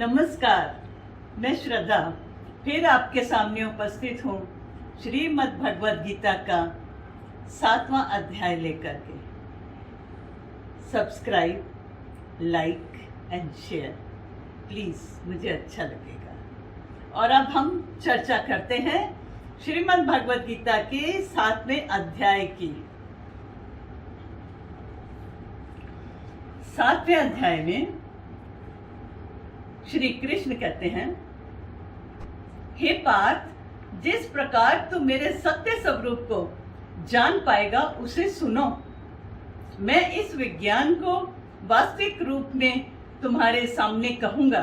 नमस्कार, मैं श्रद्धा फिर आपके सामने उपस्थित हूँ श्रीमद् भगवद गीता का 7वां अध्याय लेकर के। Subscribe, like and share please, मुझे अच्छा लगेगा। और अब हम चर्चा करते हैं श्रीमद् भगवद गीता के 7वें अध्याय की। 7वें अध्याय में श्री कृष्ण कहते हैं, हे पार्थ, जिस प्रकार तू मेरे सत्य स्वरूप को जान पाएगा उसे सुनो। मैं इस विज्ञान को वास्तविक रूप में तुम्हारे सामने कहूंगा,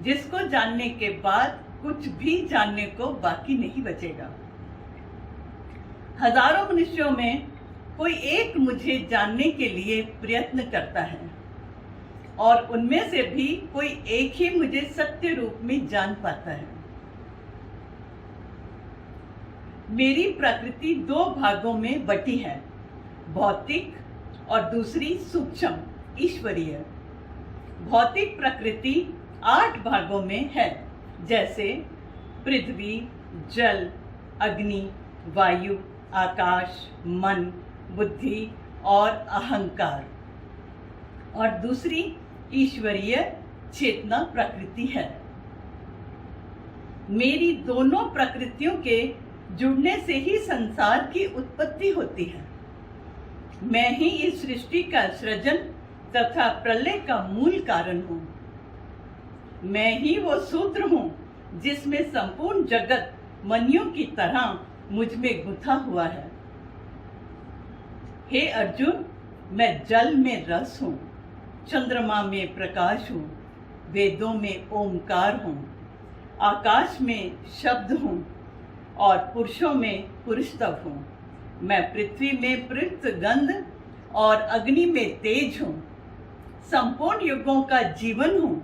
जिसको जानने के बाद कुछ भी जानने को बाकी नहीं बचेगा। हजारों मनुष्यों में कोई एक मुझे जानने के लिए प्रयत्न करता है, और उनमें से भी कोई एक ही मुझे सत्य रूप में जान पाता है। मेरी प्रकृति दो भागों में बटी है, भौतिक और दूसरी सूक्ष्म ईश्वरीय। भौतिक प्रकृति 8 भागों में है, जैसे पृथ्वी, जल, अग्नि, वायु, आकाश, मन, बुद्धि और अहंकार। और दूसरी ईश्वरीय चेतना प्रकृति है। मेरी दोनों प्रकृतियों के जुड़ने से ही संसार की उत्पत्ति होती है। मैं ही इस सृष्टि का सृजन तथा प्रलय का मूल कारण हूँ। मैं ही वो सूत्र हूँ जिसमें संपूर्ण जगत मणियों की तरह मुझ में गुंथा हुआ है। हे अर्जुन, मैं जल में रस हूँ, चंद्रमा में प्रकाश हूँ, वेदों में ओमकार हूँ, आकाश में शब्द हूँ और पुरुषों में पुरुषत्व हूँ। मैं पृथ्वी में पृथ्वी गंध और अग्नि में तेज हूँ, संपूर्ण युगों का जीवन हूँ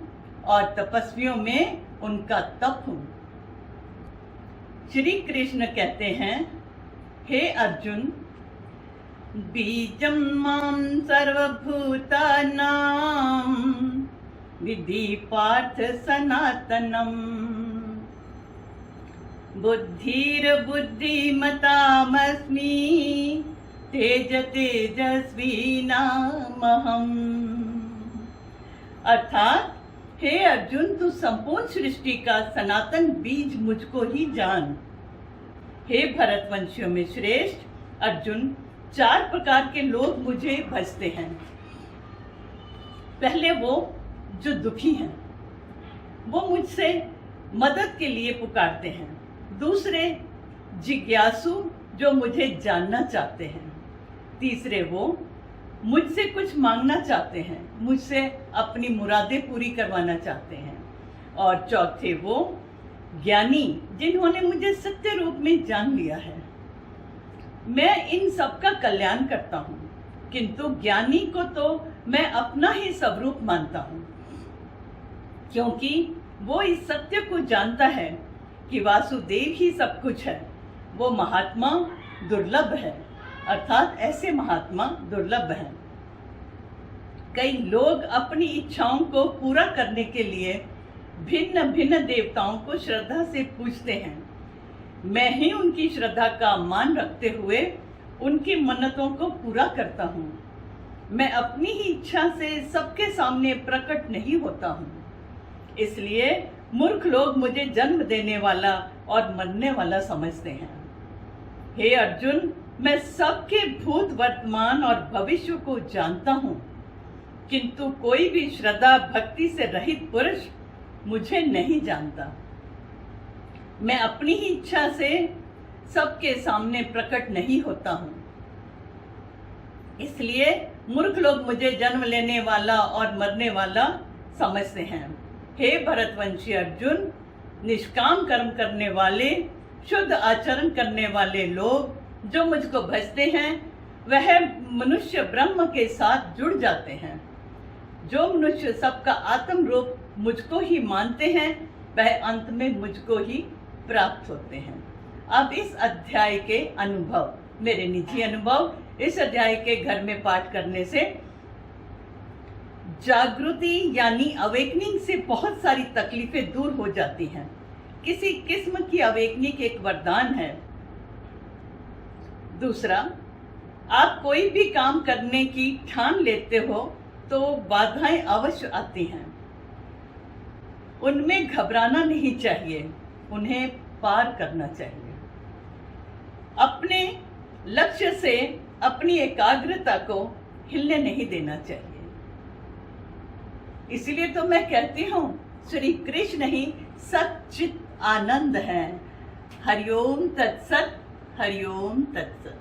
और तपस्वियों में उनका तप हूँ। श्री कृष्ण कहते हैं, हे अर्जुन, बीजं मां सर्वभूतानां विद्धि पार्थ सनातनम्। बुद्धिर्बुद्धिमतामस्मि तेज तेजस्विनामहम्। अर्थात, हे अर्जुन, तू संपूर्ण सृष्टि का सनातन बीज मुझको ही जान। हे भरतवंशियों में श्रेष्ठ अर्जुन, 4 प्रकार के लोग मुझे भजते हैं। पहले वो जो दुखी हैं, वो मुझसे मदद के लिए पुकारते हैं। दूसरे जिज्ञासु, जो मुझे जानना चाहते हैं। तीसरे वो मुझसे कुछ मांगना चाहते हैं, मुझसे अपनी मुरादें पूरी करवाना चाहते हैं। और चौथे वो ज्ञानी, जिन्होंने मुझे सत्य रूप में जान लिया है। मैं इन सबका कल्याण करता हूँ, किंतु ज्ञानी को तो मैं अपना ही स्वरूप मानता हूँ, क्योंकि वो इस सत्य को जानता है कि वासुदेव ही सब कुछ है। वो महात्मा दुर्लभ है, अर्थात ऐसे महात्मा दुर्लभ हैं। कई लोग अपनी इच्छाओं को पूरा करने के लिए भिन्न भिन्न देवताओं को श्रद्धा से पूजते हैं। मैं ही उनकी श्रद्धा का मान रखते हुए उनकी मन्नतों को पूरा करता हूँ। मैं अपनी ही इच्छा से सबके सामने प्रकट नहीं होता हूँ, इसलिए मूर्ख लोग मुझे जन्म देने वाला और मरने वाला समझते हैं। हे अर्जुन, मैं सबके भूत, वर्तमान और भविष्य को जानता हूँ, किंतु कोई भी श्रद्धा भक्ति से रहित पुरुष मुझे नहीं जानता। मैं अपनी ही इच्छा से सबके सामने प्रकट नहीं होता हूँ, इसलिए मूर्ख लोग मुझे जन्म लेने वाला और मरने वाला समझते हैं। हे भरतवंशी अर्जुन, निष्काम कर्म करने वाले, शुद्ध आचरण करने वाले लोग जो मुझको भजते हैं, वह मनुष्य ब्रह्म के साथ जुड़ जाते हैं। जो मनुष्य सबका आत्म रूप मुझको ही मानते हैं, वह अंत में मुझको ही प्राप्त होते हैं। अब इस अध्याय के अनुभव, मेरे निजी अनुभव, इस अध्याय के घर में पाठ करने से जागृति यानी अवेकनिंग से बहुत सारी तकलीफें दूर हो जाती हैं। किसी किस्म की अवेकनिंग एक वरदान है। दूसरा, आप कोई भी काम करने की ठान लेते हो तो बाधाएं अवश्य आती हैं। उनमें घबराना नहीं चाहिए, उन्हें पार करना चाहिए। अपने लक्ष्य से अपनी एकाग्रता को हिलने नहीं देना चाहिए। इसलिए तो मैं कहती हूँ, श्री कृष्ण ही सच्चित आनंद है। हरिओम तत्सत, हरिओम तत्सत।